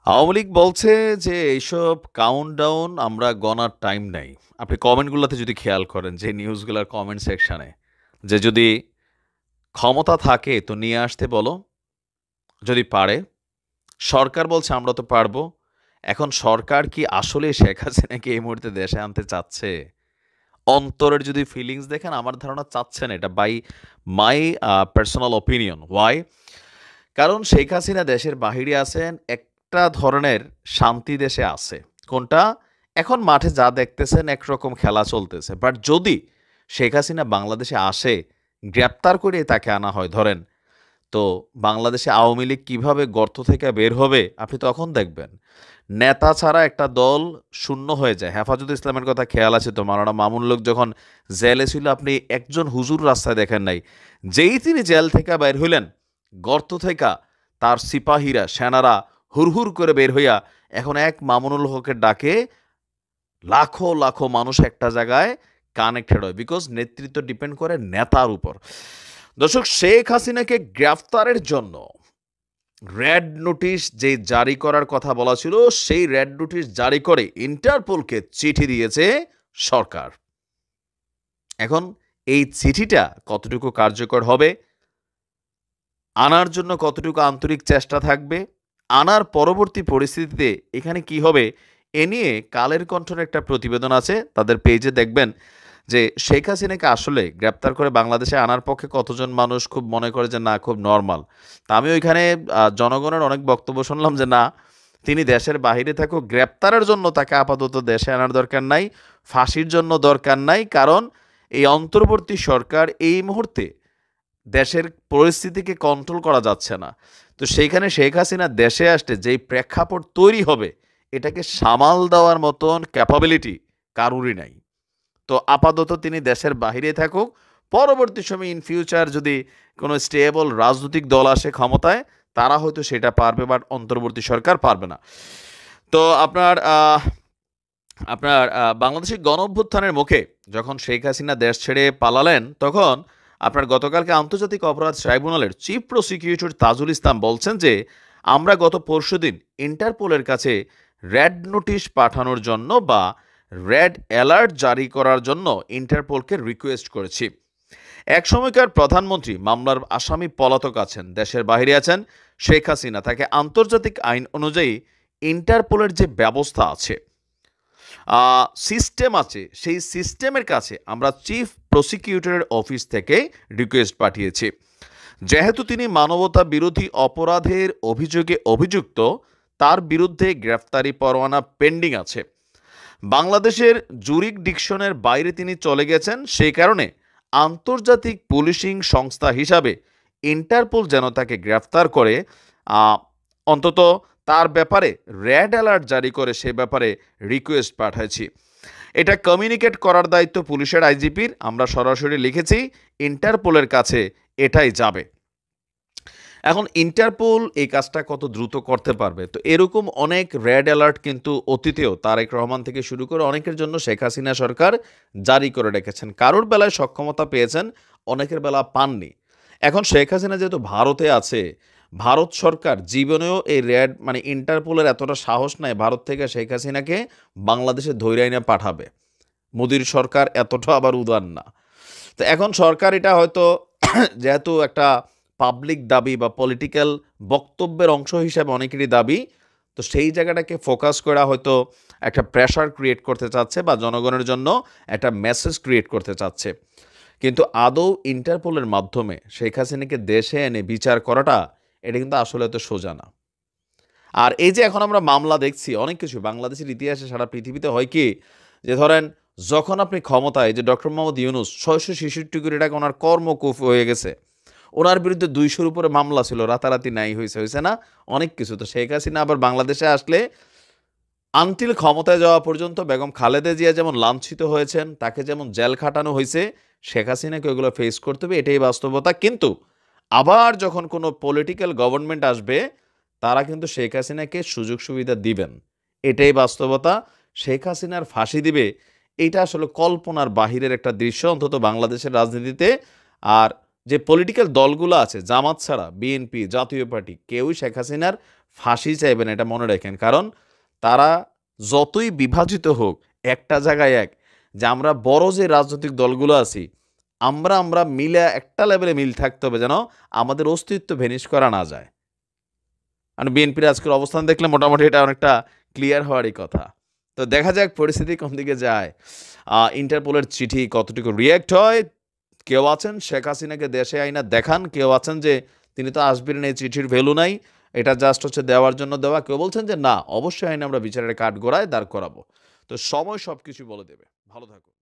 আওয়ামী লীগ বলছে যে এইসব কাউন্টডাউন আমরা গণার টাইম নাই। আপনি কমেন্টগুলোতে যদি খেয়াল করেন যে নিউজগুলোর কমেন্ট সেকশনে যে যদি ক্ষমতা থাকে তো নিয়ে আসতে বলো, যদি পারে। সরকার বলছে আমরা তো পারবো। এখন সরকার কি আসলে শেখ হাসিনাকে এই মুহূর্তে দেশে আনতে চাচ্ছে? অন্তরের যদি ফিলিংস দেখেন আমার ধারণা চাচ্ছেন, এটা by my personal opinion. Why? কারণ শেখ হাসিনা দেশের বাহিরে আছেন, একটা ধরনের শান্তি দেশে আছে। কোনটা? এখন মাঠে যা দেখতেছেন একরকম খেলা চলতেছে, বাট যদি শেখ হাসিনা বাংলাদেশে আসে, গ্রেপ্তার করে তাকে আনা হয় ধরেন, তো বাংলাদেশে আওয়ামী লীগ কীভাবে গর্ত থেকে বের হবে আপনি তখন দেখবেন। নেতা ছাড়া একটা দল শূন্য হয়ে যায়। হেফাজত ইসলামের কথা খেয়াল আছে তো, মাওলানা মামুন লোক যখন জেলে ছিল আপনি একজন হুজুর রাস্তায় দেখেন নাই। যেই তিনি জেল থেকে বের হইলেন, গর্ত থেকে তার সিপাহীরা সেনারা হুড়হুড় করে বের হইয়া এখন এক মামুনুল হকের ডাকে লাখো লাখো মানুষ একটা জায়গায় কানেক্টেড হয়, বিকজ নেতৃত্ব ডিপেন্ড করে নেতার উপর। দর্শক, শেখ হাসিনাকে গ্রেফতারের জন্য রেড নোটিশ যে জারি করার কথা বলা ছিল, সেই রেড নোটিশ জারি করে ইন্টারপোলকে চিঠি দিয়েছে সরকার। এখন এই চিঠিটা কতটুকু কার্যকর হবে, আনার জন্য কতটুকু আন্তরিক চেষ্টা থাকবে, আনার পরবর্তী পরিস্থিতিতে এখানে কি হবে, এ নিয়ে কালের কণ্ঠের একটা প্রতিবেদন আছে, তাদের পেজে দেখবেন যে শেখ হাসিনাকে আসলে গ্রেপ্তার করে বাংলাদেশে আনার পক্ষে কতজন মানুষ খুব মনে করে যে না, খুব নর্মাল। তা আমি ওইখানে জনগণের অনেক বক্তব্য শুনলাম যে না, তিনি দেশের বাহিরে থাকুক, গ্রেপ্তারের জন্য তাকে আপাতত দেশে আনার দরকার নাই, ফাঁসির জন্য দরকার নাই, কারণ এই অন্তর্বর্তী সরকার এই মুহূর্তে দেশের পরিস্থিতিকে কন্ট্রোল করা যাচ্ছে না। তো সেইখানে শেখ হাসিনা দেশে আসতে যেই প্রেক্ষাপট তৈরি হবে, এটাকে সামাল দেওয়ার মতন ক্যাপাবিলিটি কারুরই নাই। তো আপাতত তিনি দেশের বাহিরে থাকুক, পরবর্তী সময় ইন ফিউচার যদি কোনো স্টেবল রাজনৈতিক দল আসে ক্ষমতায়, তারা হয়তো সেটা পারবে, বাট অন্তর্বর্তী সরকার পারবে না। তো আপনার বাংলাদেশের গণঅভ্যুত্থানের মুখে যখন শেখ হাসিনা দেশ ছেড়ে পালালেন, তখন আপনার গতকালকে আন্তর্জাতিক অপরাধ ট্রাইব্যুনালের চিফ প্রসিকিউটর তাজুল ইসলাম বলছেন যে আমরা গত পরশুদিন ইন্টারপোলের কাছে রেড নোটিশ পাঠানোর জন্য বা রেড অ্যালার্ট জারি করার জন্য ইন্টারপোলকে রিকোয়েস্ট করেছি। এক সময়কার প্রধানমন্ত্রী মামলার আসামি পলাতক আছেন, দেশের বাইরে আছেন। শেখ হাসিনা তাকে আন্তর্জাতিক আইন অনুযায়ী ইন্টারপোলের যে ব্যবস্থা আছে, সিস্টেম আছে, সেই সিস্টেমের কাছে আমরা চিফ প্রসিকিউটরের অফিস থেকে রিকোয়েস্ট পাঠিয়েছি। যেহেতু তিনি মানবতা বিরোধী অপরাধের অভিযোগে অভিযুক্ত, তার বিরুদ্ধে গ্রেফতারি পরোয়ানা পেন্ডিং আছে। বাংলাদেশের জুরিকডিকশনের বাইরে তিনি চলে গেছেন, সেই কারণে আন্তর্জাতিক পুলিশিং সংস্থা হিসাবে ইন্টারপোল যেন তাকে গ্রেফতার করে, অন্তত তার ব্যাপারে রেড অ্যালার্ট জারি করে সে ব্যাপারে রিকোয়েস্ট পাঠাইছি। এটা কমিউনিকেট করার দায়িত্ব পুলিশের আইজিপির। আমরা সরাসরি লিখেছি, ইন্টারপোলের কাছে এটাই যাবে। এখন ইন্টারপোল এই কাজটা কত দ্রুত করতে পারবে, তো এরকম অনেক রেড অ্যালার্ট কিন্তু অতীতেও তারেক রহমান থেকে শুরু করে অনেকের জন্য শেখ হাসিনা সরকার জারি করে রেখেছেন। কারোর বেলায় সক্ষমতা পেয়েছেন, অনেকের বেলা পাননি। এখন শেখ হাসিনা যেহেতু ভারতে আছে, ভারত সরকার জীবনেও এই রেড মানে ইন্টারপোলের এতটা সাহস নাই ভারত থেকে শেখ হাসিনাকে বাংলাদেশে ধৈর্য এনে পাঠাবে। মোদির সরকার এতটা আবার উদার না। তো এখন সরকার এটা হয়তো যেহেতু একটা পাবলিক দাবি বা পলিটিক্যাল বক্তব্যের অংশ হিসাবে অনেকেরই দাবি, তো সেই জায়গাটাকে ফোকাস করা হয়তো একটা প্রেশার ক্রিয়েট করতে চাচ্ছে বা জনগণের জন্য একটা মেসেজ ক্রিয়েট করতে চাচ্ছে। কিন্তু আদৌ ইন্টারপোলের মাধ্যমে শেখ হাসিনাকে দেশে এনে বিচার করাটা, এটা কিন্তু আসলে তো সোজা না। আর এই যে এখন আমরা মামলা দেখছি অনেক কিছু বাংলাদেশের ইতিহাসে, সারা পৃথিবীতে হয় কি, যে ধরেন যখন আপনি ক্ষমতায়, যে ডক্টর মোহাম্মদ ইউনুস 666 কোটি টাকা ওনার কর্মকুফ হয়ে গেছে, ওনার বিরুদ্ধে 200-র উপরে মামলা ছিল, রাতারাতি নাই হয়েছে না অনেক কিছু। তো শেখ হাসিনা আবার বাংলাদেশে আসলে আনটিল ক্ষমতায় যাওয়া পর্যন্ত বেগম খালেদা জিয়া যেমন লাঞ্ছিত হয়েছেন, তাকে যেমন জেল খাটানো হয়েছে, শেখ হাসিনাকে ওইগুলো ফেস করতে হবে, এটাই বাস্তবতা। কিন্তু আবার যখন কোনো পলিটিক্যাল গভর্নমেন্ট আসবে, তারা কিন্তু শেখ হাসিনাকে সুযোগ সুবিধা দিবেন, এটাই বাস্তবতা। শেখ হাসিনার ফাঁসি দিবে, এইটা আসলে কল্পনার বাহিরের একটা দৃশ্য, অন্তত বাংলাদেশের রাজনীতিতে। আর যে পলিটিক্যাল দলগুলো আছে জামাত ছাড়া বিএনপি, জাতীয় পার্টি কেউই শেখ হাসিনার ফাঁসি চাইবে না, এটা মনে রাখেন। কারণ তারা যতই বিভাজিত হোক, একটা জায়গায় এক, যে আমরা বড় যে রাজনৈতিক দলগুলো আছি, আমরা মিলে একটা লেভেলে মিল থাকতে হবে যেন আমাদের অস্তিত্ব ভেনিশ করা না যায়। আর বিএনপির আজকের অবস্থান দেখলে মোটামুটি এটা অনেকটা ক্লিয়ার হওয়ারই কথা। তো দেখা যাক পরিস্থিতি কোন দিকে যায়। ইন্টারপোলের চিঠি কতটুকু রিঅ্যাক্ট হয়। কেউ আছেন শেখ হাসিনাকে দেশে আইনা দেখান, কেউ আছেন যে তিনি তো আসবেন না, এই চিঠির ভ্যালু নাই, এটা জাস্ট হচ্ছে দেওয়ার জন্য দেওয়া। কেউ বলছেন যে না, অবশ্যই আইনে আমরা বিচারের কাঠগড়ায় দাঁড় করাবো। তো সময় সবকিছু বলে দেবে। ভালো থাকুন।